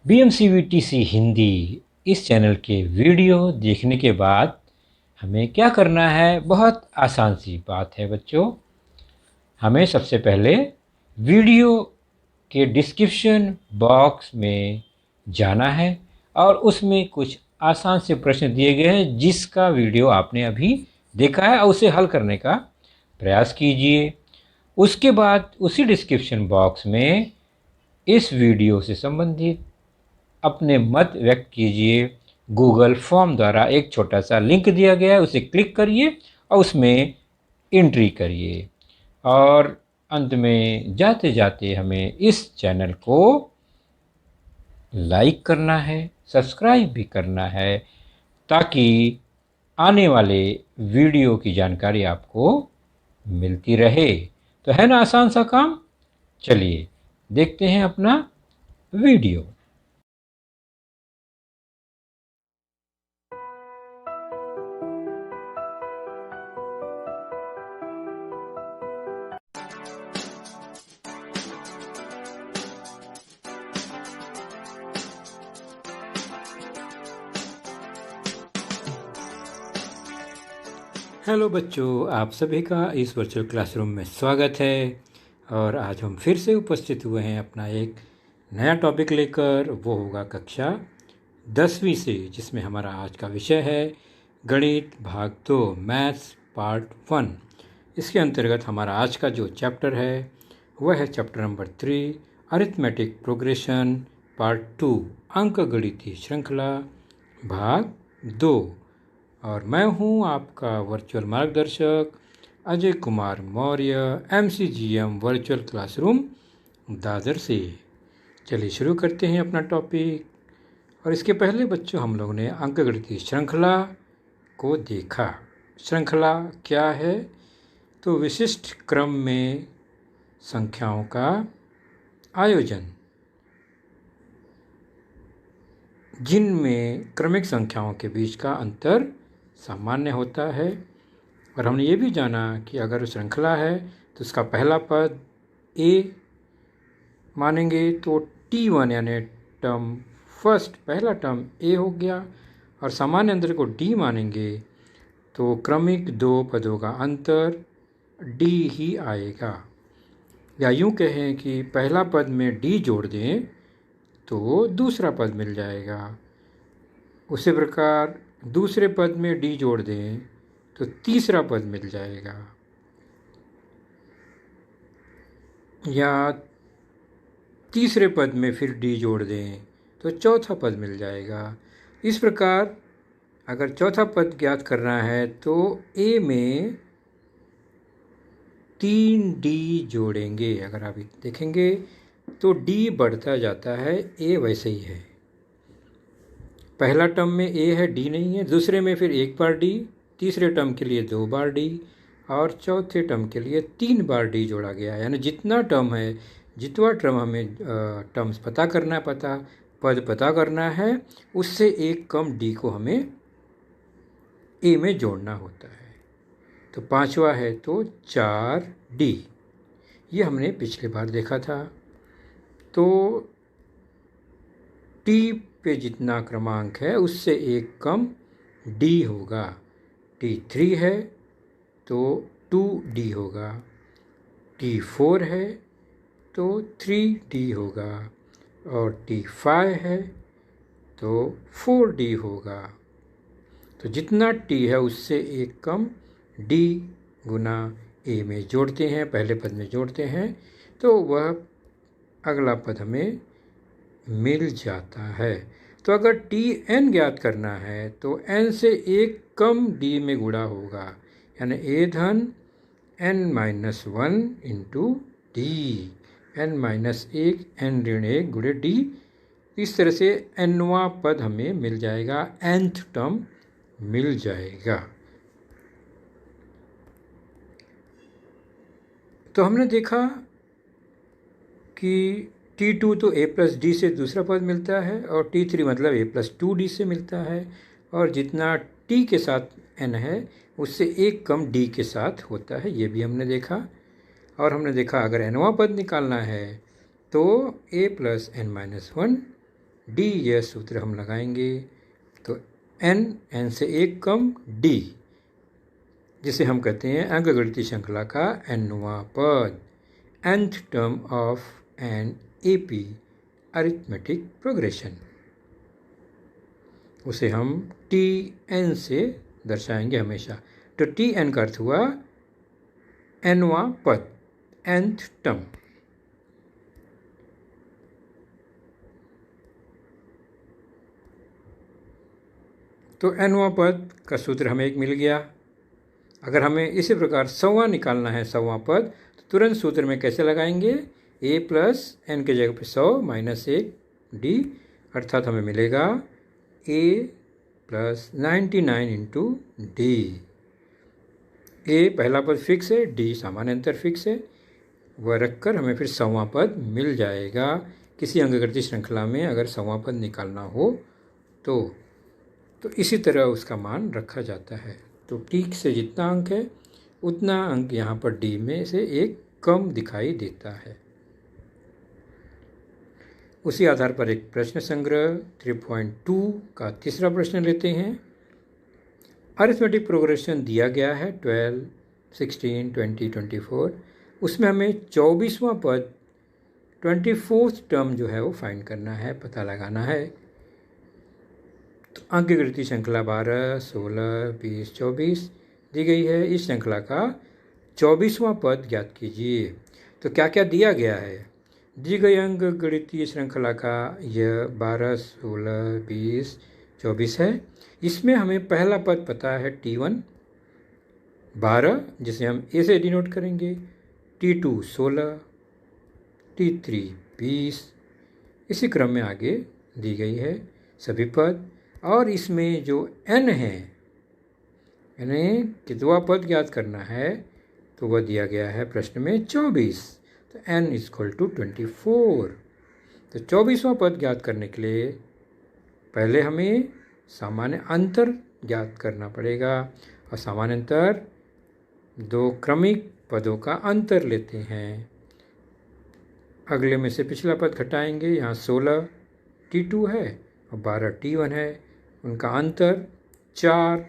BMCVTC Hindi इस channel के video देखने के बाद हमें क्या करना है? बहुत आसान सी बात है बच्चों। हमें सबसे पहले वीडियो के डिस्क्रिप्शन बॉक्स में जाना है और उसमें कुछ आसान से प्रश्न दिए गए हैं जिसका वीडियो आपने अभी देखा है और उसे हल करने का प्रयास कीजिए। उसके बाद उसी डिस्क्रिप्शन बॉक्स में इस वीडियो से संबंधित अपने मत व्यक्त कीजिए। गूगल फॉर्म द्वारा एक छोटा सा लिंक दिया गया है, उसे क्लिक करिए और उसमें एंट्री करिए। और अंत में जाते जाते हमें इस चैनल को लाइक करना है, सब्सक्राइब भी करना है ताकि आने वाले वीडियो की जानकारी आपको मिलती रहे। तो है ना आसान सा काम? चलिए देखते हैं अपना वीडियो। हेलो बच्चों, आप सभी का इस वर्चुअल क्लासरूम में स्वागत है। और आज हम फिर से उपस्थित हुए हैं अपना एक नया टॉपिक लेकर। वो होगा कक्षा 10वीं से, जिसमें हमारा आज का विषय है गणित भाग 2 मैथ्स पार्ट 1। इसके अंतर्गत हमारा आज का जो चैप्टर है वह है chapter number 3 arithmetic progression part 2 अंकगणितीय श्रृंखला भाग 2। और मैं हूं आपका वर्चुअल मार्गदर्शक Ajay Kumar Maurya, MCGM virtual classroom Dadar से। चलिए शुरू करते हैं अपना टॉपिक। और इसके पहले बच्चों हम लोगों ने अंकगणितीय श्रृंखला को देखा। श्रृंखला क्या है? तो विशिष्ट क्रम में संख्याओं का आयोजन, जिनमें क्रमिक संख्याओं के बीच का अंतर सामान्य होता है। और हमने ये भी जाना कि अगर श्रृंखला है तो उसका पहला पद a मानेंगे तो T1 यानी टर्म फर्स्ट पहला टर्म a हो गया, और सामान्य अंतर को d मानेंगे तो क्रमिक दो पदों का अंतर d ही आएगा। या यूँ कहें कि पहला पद में d जोड़ दें तो दूसरा पद मिल जाएगा। उसी प्रकार दूसरे पद में d जोड़ दें तो तीसरा पद मिल जाएगा। या तीसरे पद में फिर d जोड़ दें तो चौथा पद मिल जाएगा। इस प्रकार अगर चौथा पद ज्ञात करना है तो a में 3d जोड़ेंगे। अगर आप देखेंगे तो d बढ़ता जाता है, a वैसे ही है। पहला टर्म में a है, d नहीं है। दूसरे में फिर एक बार d, तीसरे टर्म के लिए 2 बार d और चौथे टर्म के लिए 3 बार d जोड़ा गया है। यानी जितना टर्म है, जितना टर्म हमें टर्म्स पता करना पद पता करना है, उससे एक कम d को हमें a में जोड़ना होता है। तो पांचवा है तो 4d, ये हमने पिछली बार देखा था। तो t पे जितना क्रमांक है उससे एक कम d होगा। T3 है तो 2d होगा, T4 है तो 3d होगा, और T5 है तो 4d होगा। तो जितना t है उससे एक कम d गुना a में जोड़ते हैं, पहले पद में जोड़ते हैं, तो वह अगला पद हमें मिल जाता है। तो अगर Tn ज्ञात करना है तो n से एक कम d में गुणा होगा, यानी a धन n-1 into d, n-1 n ऋण 1 गुणे d। इस तरह से nवां पद हमें मिल जाएगा, nth टर्म मिल जाएगा। तो हमने देखा कि T2 तो a प्लस d से दूसरा पद मिलता है, और T3 मतलब a प्लस 2d से मिलता है, और जितना t के साथ n है उससे एक कम d के साथ होता है, ये भी हमने देखा। और हमने देखा अगर nवां पद निकालना है तो a प्लस n-1 डी, यह सूत्र हम लगाएंगे तो n से एक कम d, जिसे हम कहते हैं अंकगणितीय श्रृंखला का nवां पद, nth term of N AP arithmetic progression. उसे हम Tn से दर्शाएंगे हमेशा। तो Tn का अर्थ हुआ nवां पद, nth टर्म। तो nवां पद का सूत्र हमें एक मिल गया। अगर हमें इसी प्रकार 100वां निकालना है, 100वां पद, तो तुरंत सूत्र में कैसे लगाएंगे? a प्लस n के जगह पे 100 माइनस 1 d, अर्थात हमें मिलेगा a plus 99 into D. a पहला पद फिक्स है, d सामान्य अंतर फिक्स है, वह रखकर हमें फिर 100वां पद मिल जाएगा। किसी अंकगणितीय श्रृंखला में अगर 100वां पद निकालना हो तो इसी तरह उसका मान रखा जाता है। तो t से जितना अंक है उतना अंक यहाँ पर d में से एक कम दिखाई देता है। उसी आधार पर एक प्रश्न संग्रह 3.2 का तीसरा प्रश्न लेते हैं। अरिथमेटिक प्रोग्रेशन दिया गया है 12, 16, 20, 24। उसमें हमें 24वां पद 24th टर्म जो है वो फाइंड करना है, पता लगाना है। तो अंकगणितीय श्रृंखला 12, 16, 20, 24 दी गई है। इस श्रृंखला का 24वां पद ज्ञात कीजिए। तो क्या क्या दिया गया है? दी गई अंकगणितीय श्रृंखला का यह 12, 16, 20, 24 है। इसमें हमें पहला पद पता है T1 12, जिसे हम A से डिनोट करेंगे, T2 16, T3 20, इसी क्रम में आगे दी गई है सभी पद। और इसमें जो n है, यानी कितवा पद ज्ञात करना है, तो वह दिया गया है प्रश्न में 24। तो n इक्वल टू 24। तो 24वां पद ज्ञात करने के लिए पहले हमें सामान्य अंतर ज्ञात करना पड़ेगा। और सामान्य अंतर दो क्रमिक पदों का अंतर लेते हैं। अगले में से पिछला पद घटाएंगे। यहाँ 16 T2 है और 12 T1 है, उनका अंतर 4।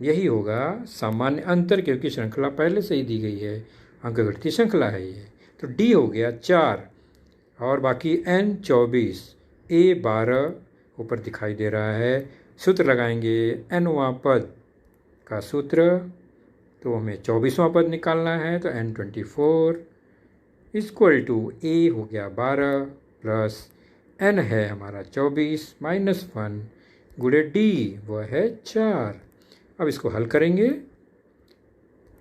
यही होगा सामान्य अंतर, क्योंकि श्रृंखला पहले से ही दी गई है, अंकगणितीय श्रृंखला है ये। तो D हो गया 4 और बाकी n 24, a 12 ऊपर दिखाई दे रहा है। सूत्र लगाएंगे nवां पद का सूत्र, तो हमें 24वां पद निकालना है। तो n 24 इक्वल टू a हो गया 12 प्लस n है हमारा 24 माइनस 1 गुणे d, वह है 4। अब इसको हल करेंगे,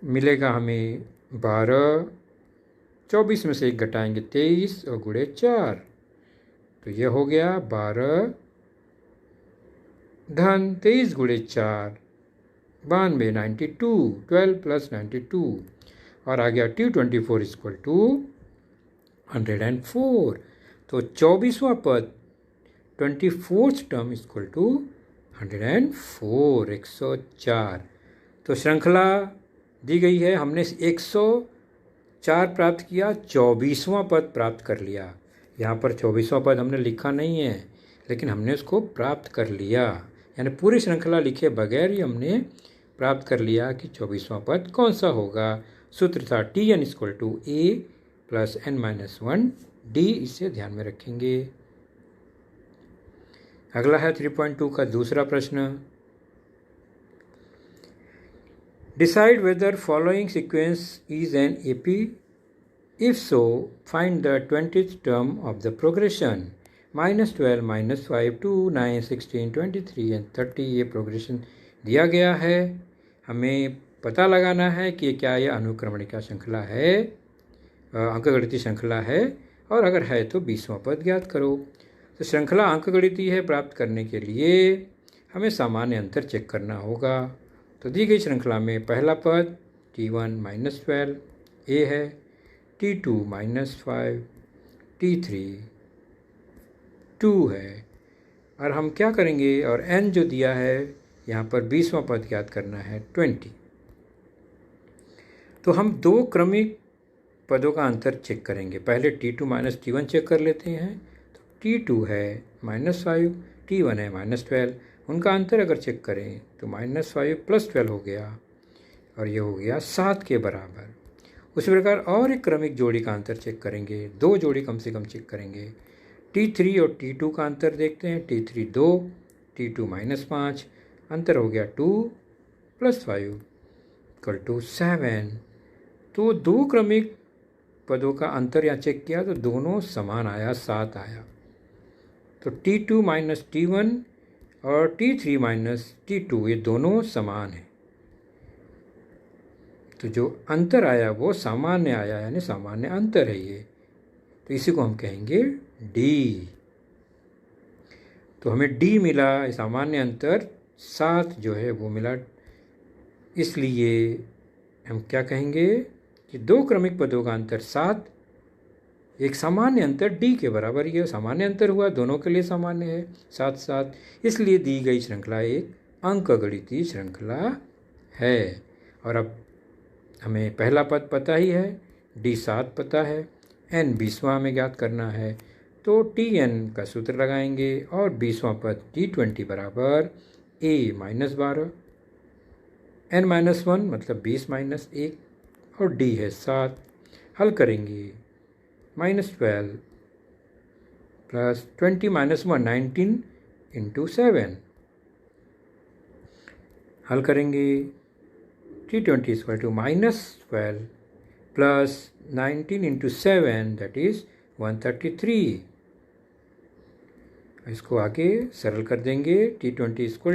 मिलेगा हमें 12, 24 में से एक घटाएंगे 23 और गुणे 4, तो यह हो गया 12 धन 23 गुणे 4 92, 92, 12 प्लस 92 और आ गया T24 इक्वल टू 104। तो 24वां पद 24th टर्म इक्वल टू 104, 104। तो श्रृंखला दी गई है, हमने 104 प्राप्त किया, 24वां पद प्राप्त कर लिया। यहाँ पर 24वां पद हमने लिखा नहीं है, लेकिन हमने उसको प्राप्त कर लिया, यानी पूरी श्रृंखला लिखे बगैर ही हमने प्राप्त कर लिया कि 24वां पद कौन सा होगा। सूत्र था Tn equal to a plus n minus 1 d, इसे ध्यान में रखेंगे। अगला है 3.2 का दूसरा प्रश्न। Decide whether following sequence is an AP, if so find the 20th term of the progression. -12, -5, 2, 9, 16, 23 and 30 ये प्रोग्रेशन दिया गया है। हमें पता लगाना है कि क्या यह अनुक्रमणिका श्रृंखला है, अंकगणितीय श्रृंखला है, और अगर है तो 20वां पद ज्ञात करो। तो श्रृंखला अंकगणितीय है, प्राप्त करने के लिए हमें सामान्य अंतर चेक करना होगा। तो दी गई श्रृंखला में पहला पद T1 -12 a है, T2 -5, T3 2 है, और हम क्या करेंगे, और n जो दिया है यहाँ पर 20वां पद ज्ञात करना है 20। तो हम दो क्रमिक पदों का अंतर चेक करेंगे। पहले T2 माइनस T1 चेक कर लेते हैं। तो T2 है -5, T1 है -12। उनका अंतर अगर चेक करें तो -5 + 12 हो गया और ये हो गया 7 के बराबर। उसी प्रकार और एक क्रमिक जोड़ी का अंतर चेक करेंगे, 2 जोड़ी कम से कम चेक करेंगे। T3 और T2 का अंतर देखते हैं। T3 2, T2 -5, अंतर हो गया 2 + 5 = 7। तो 2 क्रमिक पदों का अंतर यहाँ चेक किया तो दोनों समान आया, 7 आया। तो T2 - T1 और T3 - T2 ये दोनों समान हैं। तो जो अंतर आया वो सामान्य आया, यानी सामान्य अंतर है ये। तो इसी को हम कहेंगे D। तो हमें D मिला, सामान्य अंतर 7 जो है वो मिला। इसलिए हम क्या कहेंगे कि 2 क्रमिक पदों का अंतर 7, एक सामान्य अंतर D के बराबर। ये सामान्य अंतर हुआ, दोनों के लिए सामान्य है 7 7। इसलिए दी गई श्रृंखला एक अंकगणितीय श्रृंखला है। और अब हमें पहला पद पता ही है, D 7 पता है, N 20वां हमें ज्ञात करना है। तो Tn का सूत्र लगाएंगे और 20वां पद T20 बराबर A -12, N -1 मतलब 20 - 1 और D है 7। हल करेंगे, -12 + 20 - 1 19 × 7। हल करेंगे, T20 = -12 + 19 × 7 that is 133। इसको आगे सरल कर देंगे। T20 =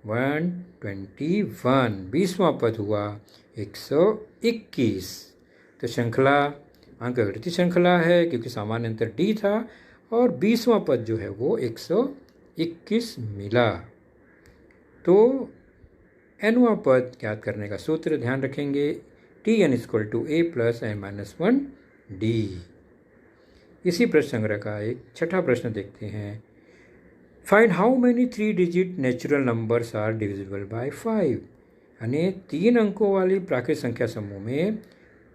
121, 20वां पद हुआ 121। तो श्रृंखला अंकगणितीय श्रृंखला है क्योंकि सामान्य अंतर D था और 20वां पद जो है वो 121 मिला। तो Nवां पद ज्ञात करने का सूत्र ध्यान रखेंगे, Tn = A + n - 1 D। इसी प्रश्न संग्रह का एक छठा प्रश्न देखते हैं। Find how many 3 digit natural numbers are divisible by 5। यानी 3 अंकों वाली प्राकृतिक संख्या समूह में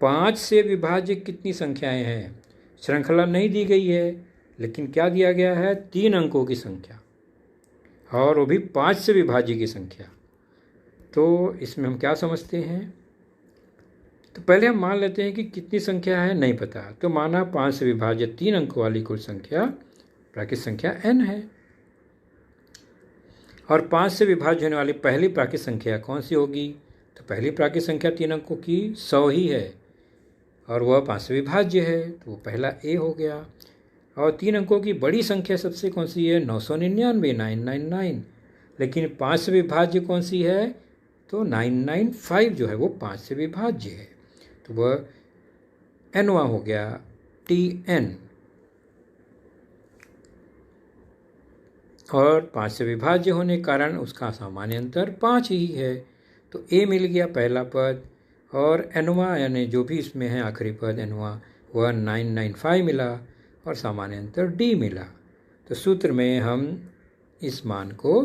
5 से विभाज्य कितनी संख्याएं हैं। श्रृंखला नहीं दी गई है, लेकिन क्या दिया गया है, 3 अंकों की संख्या और वो भी 5 से विभाज्य की संख्या। तो इसमें हम क्या समझते हैं, तो पहले हम मान लेते हैं कि कितनी संख्या है नहीं पता। तो माना 5 से विभाजित 3 अंकों वाली कुल संख्या प्राकृतिक संख्या n है। और 5 से विभाज्य होने वाली पहली प्राकृतिक संख्या कौन सी होगी, तो पहली प्राकृतिक संख्या 3 अंकों की 100 ही है और वह 5 से विभाज्य है, तो वो पहला A हो गया। और 3 अंकों की बड़ी संख्या सबसे कौन सी है, 999 999। लेकिन 5 से विभाज्य कौन सी है, तो 995 जो है वो 5 से विभाज्य है, तो वह nवां हो गया Tn। और 5 से विभाज्य होने के कारण उसका सामान्य अंतर 5 ही है, तो A मिल गया पहला पद। और nवां यानी जो भी इसमें है आखिरी पद nवां वह 995 मिला और सामान्य अंतर D मिला। तो सूत्र में हम इस मान को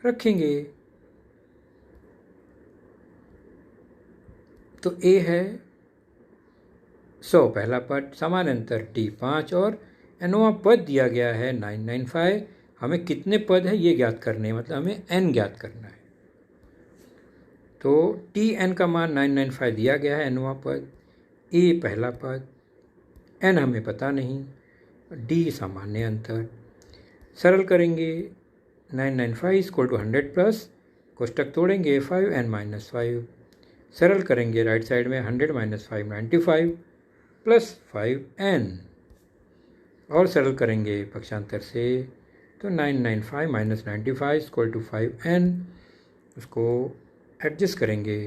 रखेंगे। तो A है 100 पहला पद, सामान्य अंतर D 5 और nवां पद दिया गया है 995। हमें कितने पद है ये ज्ञात करने, मतलब हमें n ज्ञात करना है। तो Tn का मान 995 दिया गया है, nवां पद, A पहला पद, n हमें पता नहीं, D सामान्य अंतर। सरल करेंगे, 995 = 100 प्लस कोष्टक तोड़ेंगे 5n - 5। सरल करेंगे राइट साइड में 100 - 5 95 + 5n। और सरल करेंगे पक्षांतर से, तो 995 - 95 = 5n। उसको एडजस्ट करेंगे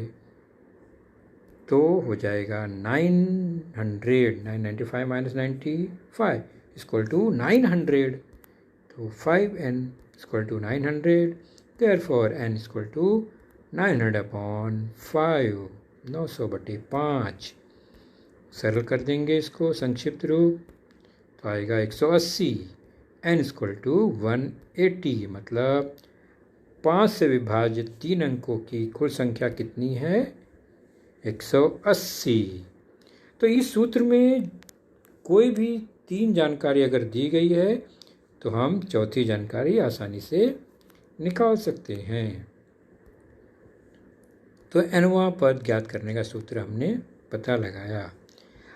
तो हो जाएगा 900, 995 - 95 = 900। तो 5n = 900, therefore n = 900/5, 900/5। सरल कर देंगे इसको संक्षिप्त रूप, तो आएगा 180। n = 180, मतलब 5 से विभाजित 3 अंकों की कुल संख्या कितनी है, 180। तो इस सूत्र में कोई भी 3 जानकारी अगर दी गई है तो हम चौथी जानकारी आसानी से निकाल सकते हैं। तो nवां पद ज्ञात करने का सूत्र हमने पता लगाया।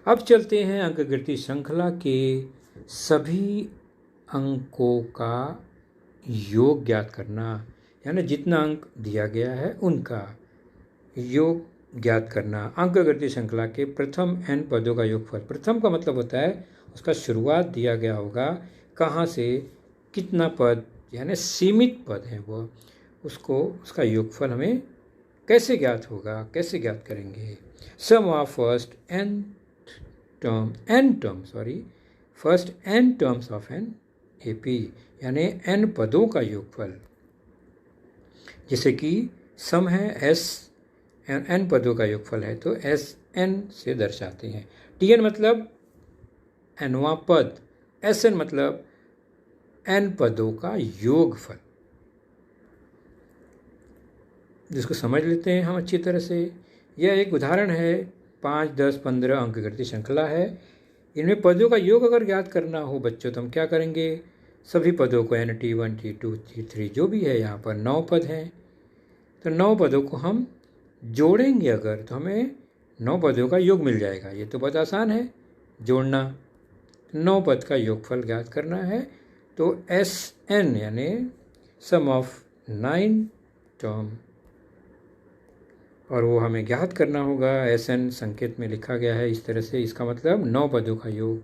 अब चलते हैं अंकगणितीय श्रृंखला के सभी अंकों का योग ज्ञात करना, यानी जितना अंक दिया गया है उनका योग ज्ञात करना। अंकगणितीय श्रृंखला के प्रथम n पदों का योगफल, प्रथम का मतलब होता है उसका शुरुआत दिया गया होगा, कहाँ से कितना पद, यानी सीमित पद है वो, उसका योगफल हमें कैसे ज्ञात होगा, कैसे ज्ञात करेंगे। Sum of first n terms of N AP, यानी n पदों का योगफल, जैसे कि सम है s n पदों का योगफल है तो SN से दर्शाते हैं। TN मतलब nवां पद, SN मतलब n पदों का योगफल। जिसको समझ लेते हैं हम अच्छी तरह से। यह एक उदाहरण है, 5, 10, 15 अंकगणितीय श्रृंखला है। इनमें पदों का योग अगर ज्ञात करना हो बच्चों तो हम क्या करेंगे, सभी पदों को T1, T2, T3 जो भी है, यहाँ पर 9 पद हैं, तो 9 पदों को हम जोड़ेंगे अगर, तो हमें 9 पदों का योग मिल जाएगा। ये तो बहुत आसान है जोड़ना। 9 पद का योगफल ज्ञात करना है तो SN यानी सम ऑफ 9 टर्म, और वो हमें ज्ञात करना होगा। SN संकेत में लिखा गया है इस तरह से, इसका मतलब 9 पदों का योग।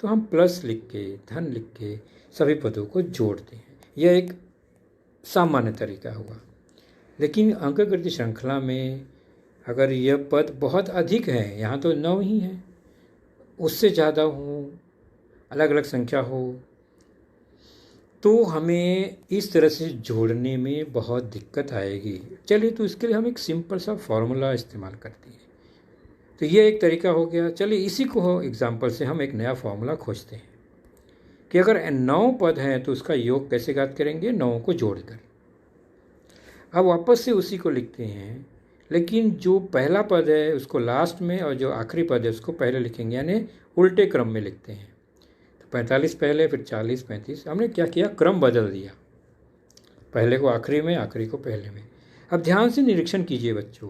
तो हम प्लस लिख के, धन लिख के सभी पदों को जोड़ते हैं। यह एक सामान्य तरीका हुआ। लेकिन अंकगणितीय श्रृंखला में अगर यह पद बहुत अधिक है, यहाँ तो 9 ही हैं, उससे ज़्यादा हो, अलग अलग संख्या हो, तो हमें इस तरह से जोड़ने में बहुत दिक्कत आएगी। चलिए, तो इसके लिए हम एक सिंपल सा फॉर्मूला इस्तेमाल करते हैं। तो ये एक तरीका हो गया। चलिए, इसी को एग्जाम्पल से हम एक नया फॉर्मूला खोजते हैं कि अगर 9 पद हैं तो उसका योग कैसे ज्ञात करेंगे, 9 को जोड़कर। अब वापस से उसी को लिखते हैं, लेकिन जो पहला पद है उसको लास्ट में और जो आखिरी पद है उसको पहले लिखेंगे, यानी उल्टे क्रम में लिखते हैं। तो 45 पहले, फिर 40, 35। हमने क्या किया, क्रम बदल दिया, पहले को आखिरी में, आखिरी को पहले में। अब ध्यान से निरीक्षण कीजिए बच्चों,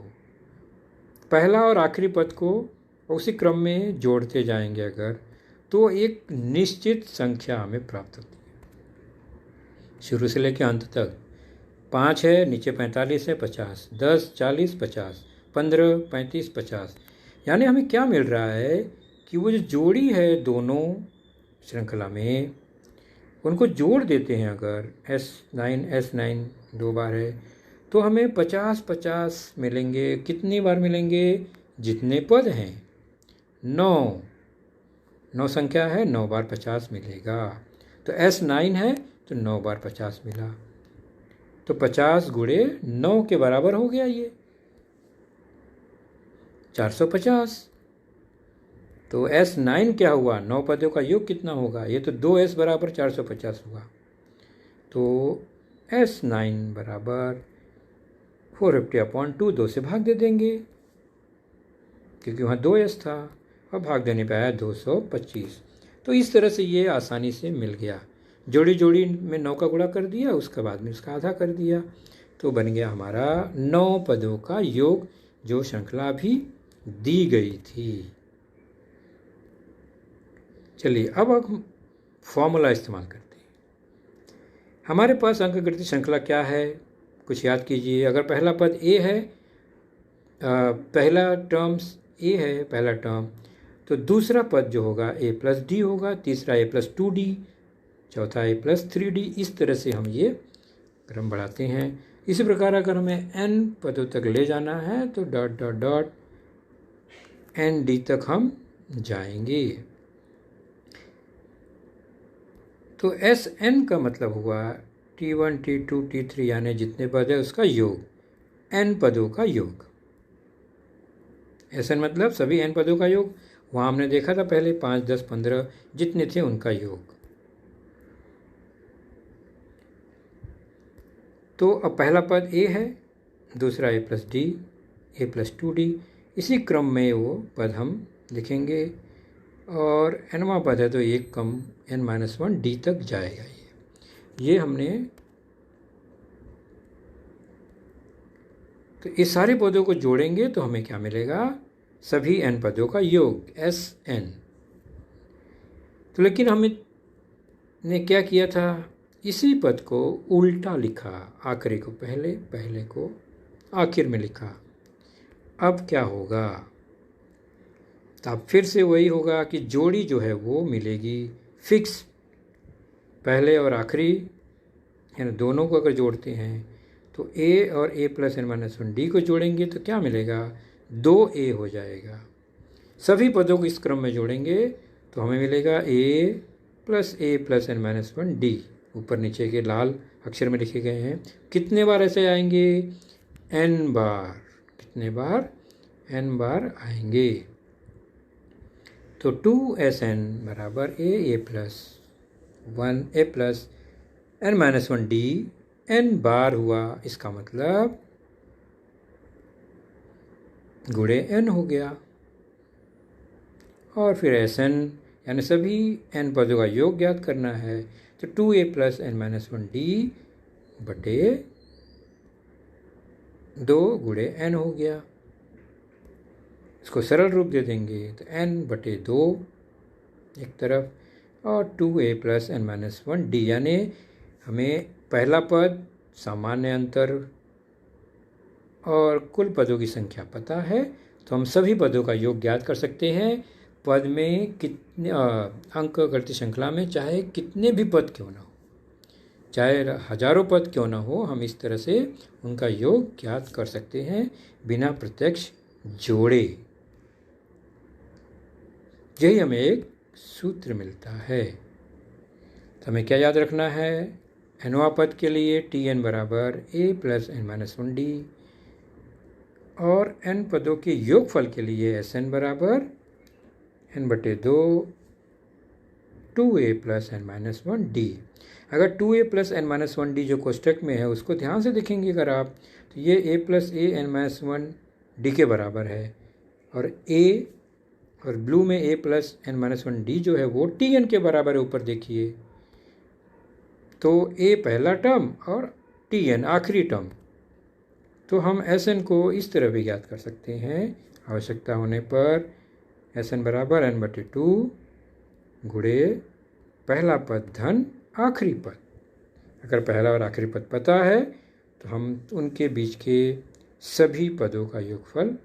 पहला और आखिरी पद को उसी क्रम में जोड़ते जाएंगे अगर, तो एक निश्चित संख्या हमें प्राप्त होती है शुरू से लेकर अंत तक। 5 है, नीचे 45 है, 50, 10, 40, 50, 15, 35, 50। यानी हमें क्या मिल रहा है कि वो जो जोड़ी है दोनों श्रृंखला में, उनको जोड़ देते हैं अगर, S9 2 बार है तो हमें 50, 50 मिलेंगे। कितनी बार मिलेंगे, जितने पद हैं। 9 संख्या है, 9 बार 50 मिलेगा। तो S9 है तो 9 बार 50 मिला, तो 50 गुणे 9 के बराबर हो गया ये 450। तो S9 क्या हुआ, 9 पदों का योग कितना होगा, ये तो 2S बराबर 450 हुआ। तो S9 बराबर 450/2, 2 से भाग दे देंगे क्योंकि वहाँ 2S था, और भाग देने पे आया 225। तो इस तरह से ये आसानी से मिल गया। जोड़ी जोड़ी में 9 का गुणा कर दिया, उसके बाद में उसका आधा कर दिया, तो बन गया हमारा 9 पदों का योग, जो श्रृंखला भी दी गई थी। चलिए, अब हम फॉर्मूला इस्तेमाल करते हैं। हमारे पास अंकगणितीय श्रृंखला क्या है, कुछ याद कीजिए। अगर पहला पद A है, पहला टर्म्स A है, पहला टर्म, तो दूसरा पद जो होगा A + D होगा, तीसरा A + 2D, चौथा A + 3D। इस तरह से हम ये क्रम बढ़ाते हैं। इसी प्रकार अगर हमें n पदों तक ले जाना है तो ... ND तक हम जाएंगे। तो SN का मतलब हुआ T1, T2, T3, यानी जितने पद है उसका योग, n पदों का योग। SN मतलब सभी n पदों का योग। वहाँ हमने देखा था पहले 5, 10, 15 जितने थे उनका योग। तो अब पहला पद A है, दूसरा A + D, A + 2D, इसी क्रम में वो पद हम लिखेंगे। और nवां पद है तो एक कम n-1 D तक जाएगा ये। ये हमने, तो इस सारे पदों को जोड़ेंगे तो हमें क्या मिलेगा, सभी n पदों का योग Sn। तो लेकिन हमने क्या किया था, इसी पद को उल्टा लिखा, आखिरी को पहले, पहले को आखिर में लिखा। अब क्या होगा, तो अब फिर से वही होगा कि जोड़ी जो है वो मिलेगी फिक्स, पहले और आखिरी यानी दोनों को अगर जोड़ते हैं तो a और a प्लस n-1 d को जोड़ेंगे तो क्या मिलेगा, 2a हो जाएगा। सभी पदों को इस क्रम में जोड़ेंगे तो हमें मिलेगा a प्लस n-1 d, ऊपर नीचे के लाल अक्षर में लिखे गए हैं। कितने बार ऐसे आएंगे, n बार। कितने बार, n बार आएंगे। तो 2Sn बराबर a plus n-1 d n बार हुआ, इसका मतलब गुणे n हो गया। और फिर Sn यानी सभी n पदों का योग ज्ञात करना है, तो 2a प्लस n-1 d बटे 2 गुणे n हो गया। इसको सरल रूप दे देंगे तो n बटे 2 एक तरफ, और 2a प्लस n-1 d, यानी हमें पहला पद, सामान्य अंतर और कुल पदों की संख्या पता है, तो हम सभी पदों का योग ज्ञात कर सकते हैं। पद में कितने अंक गणित श्रृंखला में चाहे कितने भी पद क्यों ना हो, चाहे हजारों पद क्यों ना हो, हम इस तरह से उनका योग ज्ञात कर सकते हैं बिना प्रत्यक्ष जोड़े। यही हमें एक सूत्र मिलता है। तो हमें क्या याद रखना है, nवां पद के लिए Tn बराबर a प्लस n-1 d, और n पदों के योगफल के लिए Sn बराबर n बटे 2 2a प्लस n-1 d। अगर 2a प्लस n-1 d जो कोष्टक में है उसको ध्यान से देखेंगे अगर आप, तो ये a plus a n-1 d के बराबर है, और a और ब्लू में a प्लस n-1 d जो है वो Tn के बराबर है। ऊपर देखिए तो a पहला टर्म और Tn आखिरी टर्म। तो हम Sn को इस तरह भी ज्ञात कर सकते हैं, आवश्यकता होने पर Sn बराबर n बटे 2 गुणे पहला पद धन आखिरी पद। अगर पहला और आखिरी पद पता है तो हम उनके बीच के सभी पदों का योगफल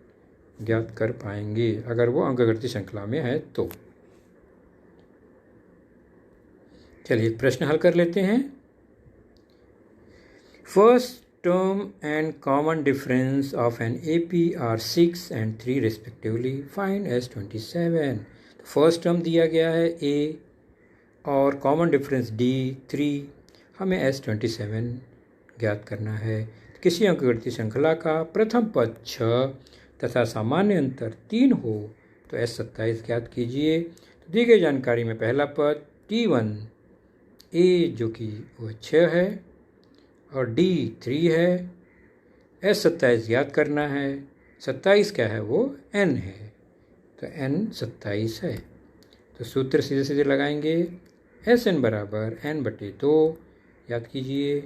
ज्ञात कर पाएंगे, अगर वो अंकगणित श्रृंखला में है तो। चलिए प्रश्न हल कर लेते हैं। First term and common difference of an AP are 6 and 3 respectively. Find S27. तो फर्स्ट टर्म दिया गया है A और कॉमन डिफरेंस D 3, हमें S27 ज्ञात करना है। किसी अंकगणितीय श्रृंखला का प्रथम पद 6 तथा सामान्य अंतर 3 हो तो S27 ज्ञात कीजिए। तो दी गई जानकारी में पहला पद T1 A जो कि वह 6 है और D 3 है, S27 ज्ञात करना है। 27 क्या है, वो N है, तो N 27 है। तो सूत्र सीधे सीधे लगाएंगे, Sn बराबर n बटे 2, याद कीजिए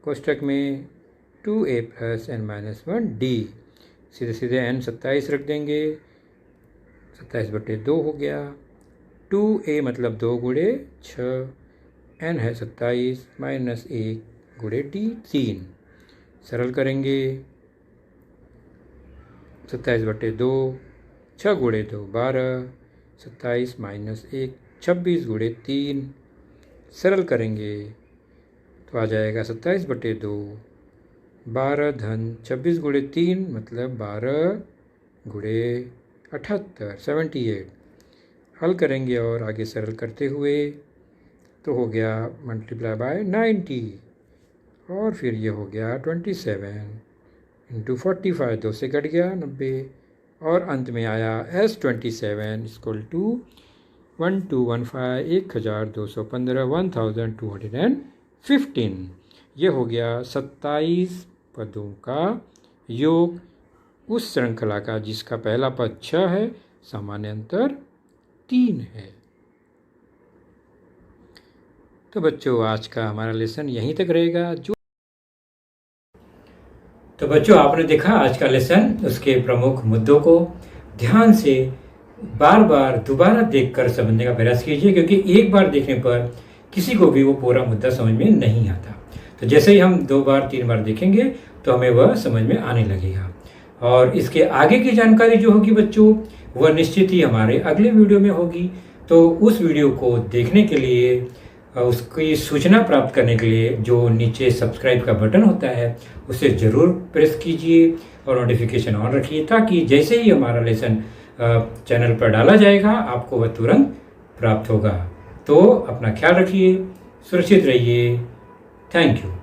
कोष्टक में 2a प्लस n-1 d, सीधे सीधे n 27 रख देंगे, 27 बटे 2 हो गया। 2a मतलब 2 गुणे 6, n है 27 माइनस 1 गुणे d 3, सरल करेंगे। 27 बटे 2, 6 गुणे 2 12, 27 माइनस 1 26 गुणे 3, सरल करेंगे तो आ जाएगा 27 बटे 2 12 धन 26 गुणे 3 मतलब 12 गुणे 78 78। हल करेंगे और आगे सरल करते हुए तो हो गया मल्टीप्लाई बाय 90, और फिर ये हो गया 27 इंटू 45, 2 से कट गया 90, और अंत में आया S27 इक्वल टू 1215 1215 1215। ये हो गया 27 पदों का योग उस श्रृंखला का जिसका पहला पद 6 है, सामान्य अंतर 3 है। तो बच्चों आज का हमारा लेसन यहीं तक रहेगा। तो बच्चों आपने देखा आज का लेसन, उसके प्रमुख मुद्दों को ध्यान से बार बार दोबारा देखकर समझने का प्रयास कीजिए, क्योंकि एक बार देखने पर किसी को भी वो पूरा मुद्दा समझ में नहीं आता। तो जैसे ही हम 2 बार 3 बार देखेंगे तो हमें वह समझ में आने लगेगा। और इसके आगे की जानकारी जो होगी बच्चों, वह निश्चित ही हमारे अगले वीडियो में होगी। तो उस वीडियो को देखने के लिए, उसकी सूचना प्राप्त करने के लिए जो नीचे सब्सक्राइब का बटन होता है उसे ज़रूर प्रेस कीजिए और नोटिफिकेशन ऑन रखिए, ताकि जैसे ही हमारा लेसन चैनल पर डाला जाएगा आपको वह तुरंत प्राप्त होगा। तो अपना ख्याल रखिए, सुरक्षित रहिए। Thank you.